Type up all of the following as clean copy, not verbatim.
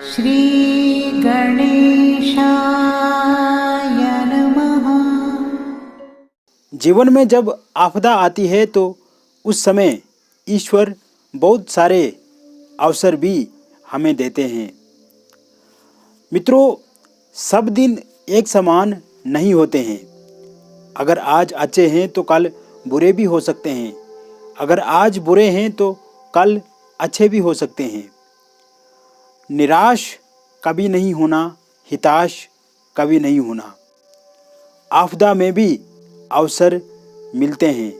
श्री गणेशाय नमः। जीवन में जब आपदा आती है तो उस समय ईश्वर बहुत सारे अवसर भी हमें देते हैं। मित्रों, सब दिन एक समान नहीं होते हैं। अगर आज अच्छे हैं तो कल बुरे भी हो सकते हैं। अगर आज बुरे हैं तो कल अच्छे भी हो सकते हैं। निराश कभी नहीं होना, हिताश कभी नहीं होना। आपदा में भी अवसर मिलते हैं।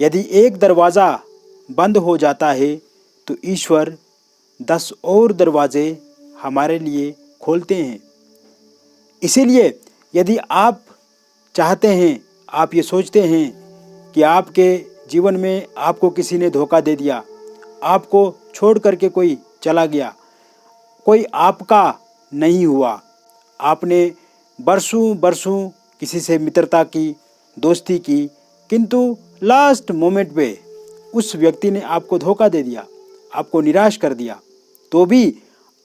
यदि एक दरवाज़ा बंद हो जाता है तो ईश्वर 10 और दरवाजे हमारे लिए खोलते हैं। इसीलिए यदि आप चाहते हैं, आप ये सोचते हैं कि आपके जीवन में आपको किसी ने धोखा दे दिया, आपको छोड़ करके कोई चला गया, कोई आपका नहीं हुआ, आपने बरसों किसी से मित्रता की, दोस्ती की, किंतु लास्ट मोमेंट पे उस व्यक्ति ने आपको धोखा दे दिया, आपको निराश कर दिया, तो भी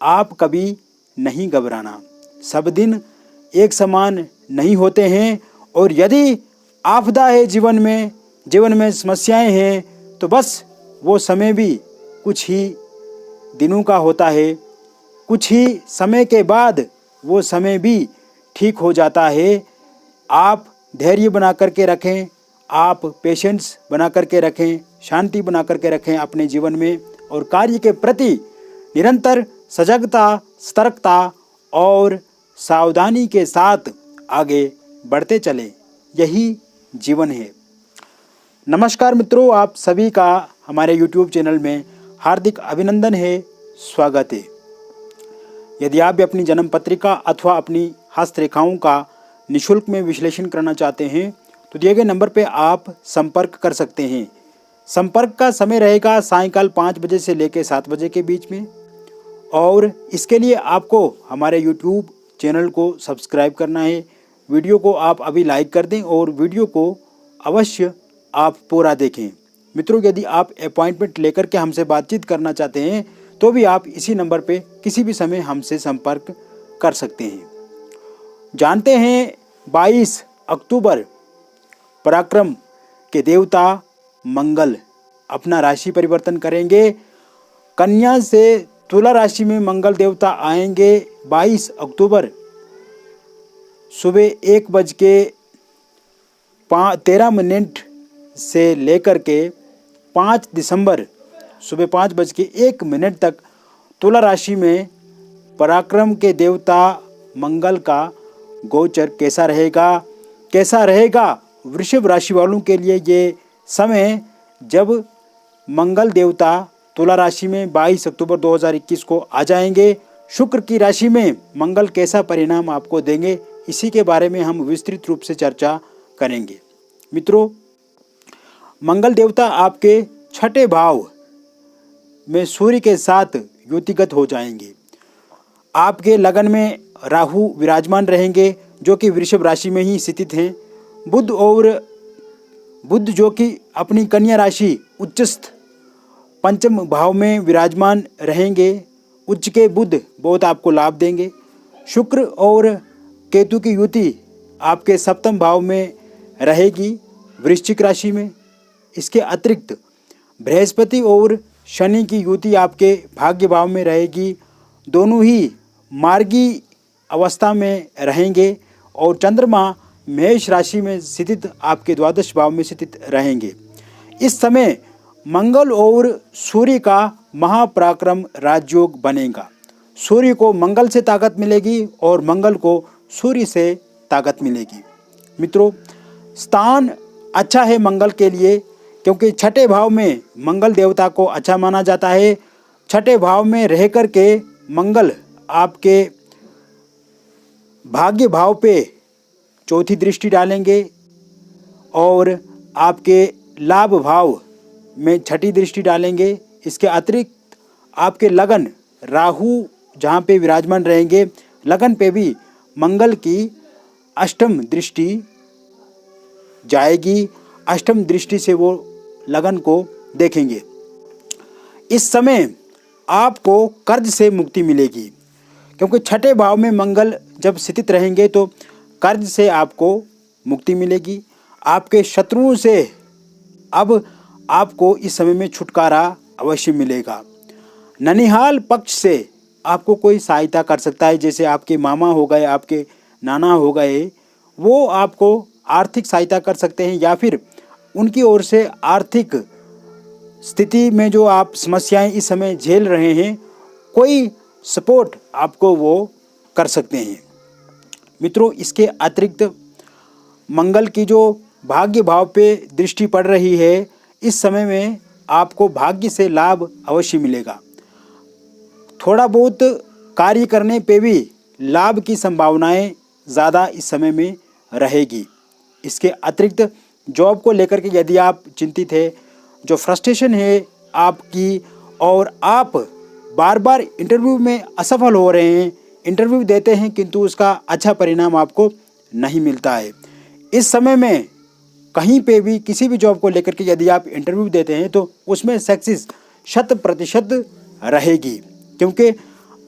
आप कभी नहीं घबराना। सब दिन एक समान नहीं होते हैं और यदि आपदा है जीवन में समस्याएं हैं तो बस वो समय भी कुछ ही दिनों का होता है। कुछ ही समय के बाद वो समय भी ठीक हो जाता है। आप धैर्य बना करके रखें, आप पेशेंस बना करके रखें, शांति बना करके रखें अपने जीवन में और कार्य के प्रति निरंतर सजगता, सतर्कता और सावधानी के साथ आगे बढ़ते चलें। यही जीवन है। नमस्कार मित्रों, आप सभी का हमारे YouTube चैनल में हार्दिक अभिनंदन है, स्वागत है। यदि आप भी अपनी जन्म पत्रिका अथवा अपनी हस्तरेखाओं का निःशुल्क में विश्लेषण करना चाहते हैं तो दिए गए नंबर पे आप संपर्क कर सकते हैं। संपर्क का समय रहेगा सायंकाल 5 बजे से लेकर 7 बजे के बीच में और इसके लिए आपको हमारे YouTube चैनल को सब्सक्राइब करना है। वीडियो को आप अभी लाइक कर दें और वीडियो को अवश्य आप पूरा देखें। मित्रों, यदि आप अपॉइंटमेंट लेकर के हमसे बातचीत करना चाहते हैं तो भी आप इसी नंबर पे किसी भी समय हमसे संपर्क कर सकते हैं। जानते हैं 22 अक्टूबर पराक्रम के देवता मंगल अपना राशि परिवर्तन करेंगे। कन्या से तुला राशि में मंगल देवता आएंगे 22 अक्टूबर सुबह 1:13 से लेकर के 5 दिसंबर सुबह 5:01 तक तुला राशि में पराक्रम के देवता मंगल का गोचर कैसा रहेगा वृषभ राशि वालों के लिए ये समय जब मंगल देवता तुला राशि में 22 अक्टूबर 2021 को आ जाएंगे। शुक्र की राशि में मंगल कैसा परिणाम आपको देंगे, इसी के बारे में हम विस्तृत रूप से चर्चा करेंगे। मित्रों, मंगल देवता आपके 6ठे भाव में सूर्य के साथ युतिगत हो जाएंगे। आपके लगन में राहु विराजमान रहेंगे जो कि वृषभ राशि में ही स्थित हैं। बुध जो कि अपनी कन्या राशि उच्चस्थ पंचम भाव में विराजमान रहेंगे। उच्च के बुध बहुत आपको लाभ देंगे। शुक्र और केतु की युति आपके सप्तम भाव में रहेगी वृश्चिक राशि में। इसके अतिरिक्त बृहस्पति और शनि की युति आपके भाग्य भाव में रहेगी। दोनों ही मार्गी अवस्था में रहेंगे और चंद्रमा मेष राशि में स्थित आपके द्वादश भाव में स्थित रहेंगे। इस समय मंगल और सूर्य का महापराक्रम राजयोग बनेगा। सूर्य को मंगल से ताकत मिलेगी और मंगल को सूर्य से ताकत मिलेगी। मित्रों, स्थान अच्छा है मंगल के लिए क्योंकि 6ठे भाव में मंगल देवता को अच्छा माना जाता है। 6ठे भाव में रह कर के मंगल आपके भाग्य भाव पे चौथी दृष्टि डालेंगे और आपके लाभ भाव में 6ठी दृष्टि डालेंगे। इसके अतिरिक्त आपके लगन राहु जहाँ पे विराजमान रहेंगे, लगन पे भी मंगल की अष्टम दृष्टि जाएगी। अष्टम दृष्टि से वो लगन को देखेंगे। इस समय आपको कर्ज से मुक्ति मिलेगी। क्योंकि छठे भाव में मंगल जब स्थित रहेंगे तो कर्ज से आपको मुक्ति मिलेगी। आपके शत्रुओं से अब आपको इस समय में छुटकारा अवश्य मिलेगा। ननिहाल पक्ष से आपको कोई सहायता कर सकता है, जैसे आपके मामा हो गए, आपके नाना हो गए, वो आपको आर्थिक सहायता कर सकते हैं, या फिर उनकी ओर से आर्थिक स्थिति में जो आप समस्याएं इस समय झेल रहे हैं, कोई सपोर्ट आपको वो कर सकते हैं। मित्रों, इसके अतिरिक्त मंगल की जो भाग्य भाव पे दृष्टि पड़ रही है, इस समय में आपको भाग्य से लाभ अवश्य मिलेगा। थोड़ा बहुत कार्य करने पे भी लाभ की संभावनाएं ज़्यादा इस समय में रहेगी। इसके अतिरिक्त जॉब को लेकर के यदि आप चिंतित है, जो फ्रस्ट्रेशन है आपकी, और आप बार बार इंटरव्यू में असफल हो रहे हैं, इंटरव्यू देते हैं किंतु उसका अच्छा परिणाम आपको नहीं मिलता है, इस समय में कहीं पे भी किसी भी जॉब को लेकर के यदि आप इंटरव्यू देते हैं तो उसमें सक्सेस 100% रहेगी, क्योंकि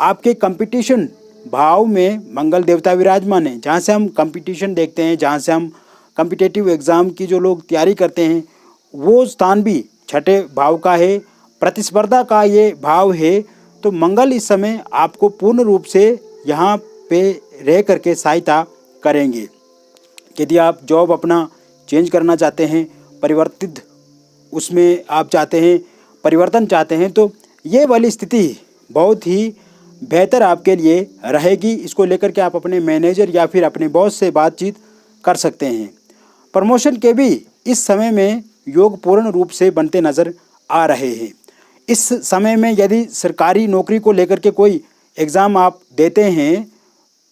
आपके कंपटीशन भाव में मंगल देवता विराजमान है, जहाँ से हम कंपटीशन देखते हैं, जहाँ से हम कॉम्पिटिटिव एग्ज़ाम की जो लोग तैयारी करते हैं, वो स्थान भी छठे भाव का है, प्रतिस्पर्धा का ये भाव है। तो मंगल इस समय आपको पूर्ण रूप से यहाँ पे रह करके सहायता करेंगे। यदि आप जॉब अपना चेंज करना चाहते हैं, परिवर्तित उसमें आप चाहते हैं, परिवर्तन चाहते हैं, तो ये वाली स्थिति बहुत ही बेहतर आपके लिए रहेगी। इसको लेकर के आप अपने मैनेजर या फिर अपने बॉस से बातचीत कर सकते हैं। प्रमोशन के भी इस समय में योग पूर्ण रूप से बनते नज़र आ रहे हैं। इस समय में यदि सरकारी नौकरी को लेकर के कोई एग्ज़ाम आप देते हैं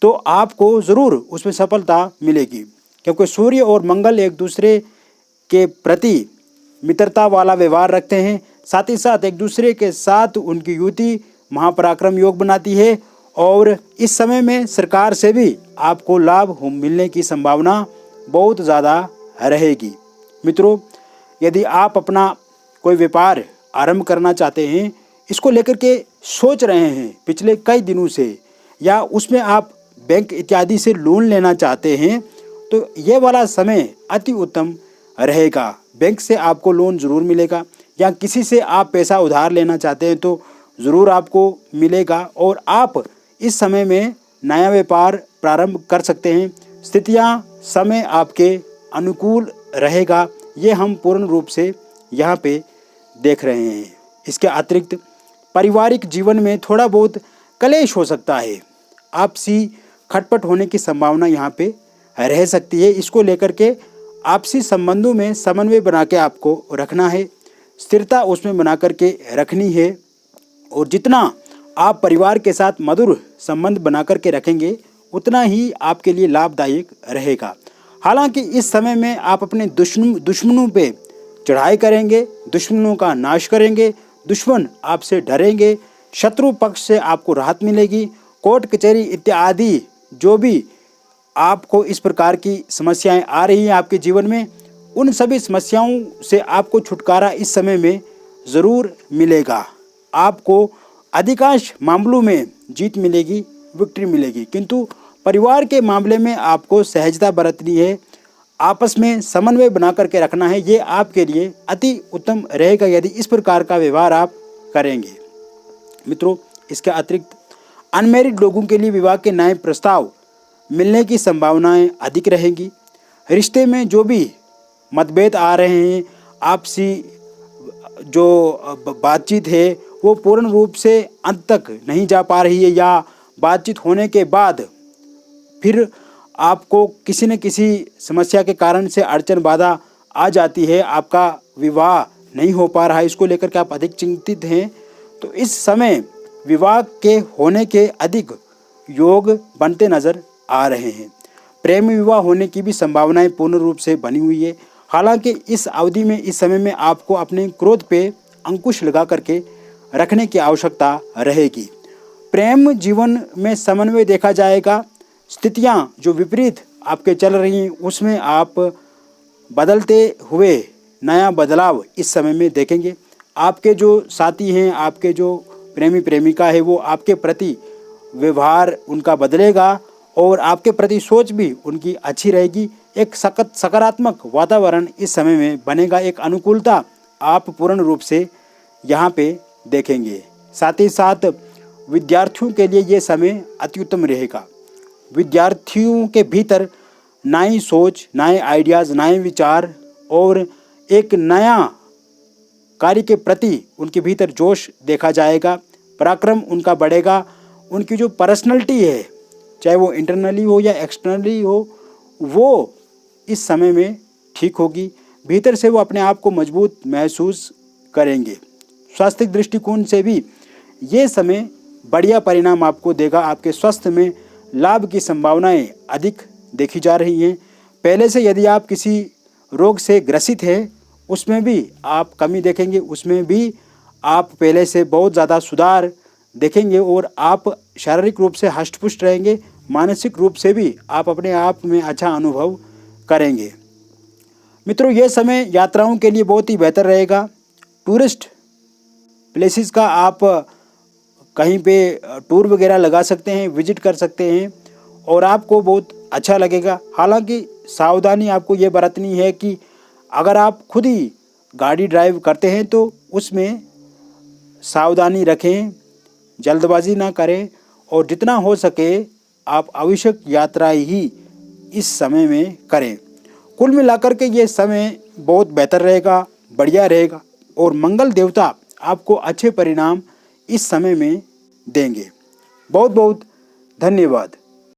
तो आपको ज़रूर उसमें सफलता मिलेगी, क्योंकि सूर्य और मंगल एक दूसरे के प्रति मित्रता वाला व्यवहार रखते हैं, साथ ही साथ एक दूसरे के साथ उनकी युति महापराक्रम योग बनाती है, और इस समय में सरकार से भी आपको लाभ मिलने की संभावना बहुत ज़्यादा रहेगी। मित्रों, यदि आप अपना कोई व्यापार आरंभ करना चाहते हैं, इसको लेकर के सोच रहे हैं पिछले कई दिनों से, या उसमें आप बैंक इत्यादि से लोन लेना चाहते हैं, तो ये वाला समय अति उत्तम रहेगा। बैंक से आपको लोन ज़रूर मिलेगा, या किसी से आप पैसा उधार लेना चाहते हैं तो ज़रूर आपको मिलेगा, और आप इस समय में नया व्यापार प्रारंभ कर सकते हैं। स्थितियाँ समय आपके अनुकूल रहेगा, ये हम पूर्ण रूप से यहाँ पे देख रहे हैं। इसके अतिरिक्त पारिवारिक जीवन में थोड़ा बहुत कलेश हो सकता है, आपसी खटपट होने की संभावना यहाँ पे रह सकती है। इसको लेकर के आपसी संबंधों में समन्वय बना के आपको रखना है, स्थिरता उसमें बना करके रखनी है, और जितना आप परिवार के साथ मधुर संबंध बना करके रखेंगे उतना ही आपके लिए लाभदायक रहेगा। हालांकि इस समय में आप अपने दुश्मनों पे चढ़ाई करेंगे, दुश्मनों का नाश करेंगे, दुश्मन आपसे डरेंगे, शत्रु पक्ष से आपको राहत मिलेगी। कोर्ट कचहरी इत्यादि जो भी आपको इस प्रकार की समस्याएं आ रही हैं आपके जीवन में, उन सभी समस्याओं से आपको छुटकारा इस समय में ज़रूर मिलेगा। आपको अधिकांश मामलों में जीत मिलेगी, विक्ट्री मिलेगी, किंतु परिवार के मामले में आपको सहजता बरतनी है, आपस में समन्वय बना करके रखना है। ये आपके लिए अति उत्तम रहेगा यदि इस प्रकार का व्यवहार आप करेंगे। मित्रों, इसके अतिरिक्त अनमैरिड लोगों के लिए विवाह के नए प्रस्ताव मिलने की संभावनाएं अधिक रहेंगी। रिश्ते में जो भी मतभेद आ रहे हैं, आपसी जो बातचीत है वो पूर्ण रूप से अंत तक नहीं जा पा रही है, या बातचीत होने के बाद फिर आपको किसी न किसी समस्या के कारण से अड़चन बाधा आ जाती है, आपका विवाह नहीं हो पा रहा है, इसको लेकर के आप अधिक चिंतित हैं, तो इस समय विवाह के होने के अधिक योग बनते नज़र आ रहे हैं। प्रेम विवाह होने की भी संभावनाएं पूर्ण रूप से बनी हुई है। हालांकि इस अवधि में, इस समय में आपको अपने क्रोध पे अंकुश लगा करके रखने की आवश्यकता रहेगी। प्रेम जीवन में समन्वय देखा जाएगा। स्थितियां जो विपरीत आपके चल रही हैं उसमें आप बदलते हुए नया बदलाव इस समय में देखेंगे। आपके जो साथी हैं, आपके जो प्रेमी प्रेमिका है, वो आपके प्रति व्यवहार उनका बदलेगा और आपके प्रति सोच भी उनकी अच्छी रहेगी। एक सकारात्मक वातावरण इस समय में बनेगा, एक अनुकूलता आप पूर्ण रूप से यहाँ पे देखेंगे। साथ ही साथ विद्यार्थियों के लिए ये समय अति उत्तम रहेगा। विद्यार्थियों के भीतर नई सोच, नए आइडियाज़, नए विचार और एक नया कार्य के प्रति उनके भीतर जोश देखा जाएगा। पराक्रम उनका बढ़ेगा। उनकी जो पर्सनैलिटी है, चाहे वो इंटरनली हो या एक्सटर्नली हो, वो इस समय में ठीक होगी। भीतर से वो अपने आप को मजबूत महसूस करेंगे। स्वास्थ्य दृष्टिकोण से भी ये समय बढ़िया परिणाम आपको देगा। आपके स्वास्थ्य में लाभ की संभावनाएं अधिक देखी जा रही हैं। पहले से यदि आप किसी रोग से ग्रसित हैं, उसमें भी आप कमी देखेंगे, उसमें भी आप पहले से बहुत ज़्यादा सुधार देखेंगे और आप शारीरिक रूप से हष्ट-पुष्ट रहेंगे। मानसिक रूप से भी आप अपने आप में अच्छा अनुभव करेंगे। मित्रों, ये समय यात्राओं के लिए बहुत ही बेहतर रहेगा। टूरिस्ट प्लेसेस का आप कहीं पे टूर वगैरह लगा सकते हैं, विजिट कर सकते हैं और आपको बहुत अच्छा लगेगा। हालांकि सावधानी आपको ये बरतनी है कि अगर आप खुद ही गाड़ी ड्राइव करते हैं तो उसमें सावधानी रखें, जल्दबाजी ना करें और जितना हो सके आप आवश्यक यात्रा ही इस समय में करें। कुल मिलाकर के ये समय बहुत बेहतर रहेगा, बढ़िया रहेगा और मंगल देवता आपको अच्छे परिणाम इस समय में देंगे। बहुत बहुत धन्यवाद।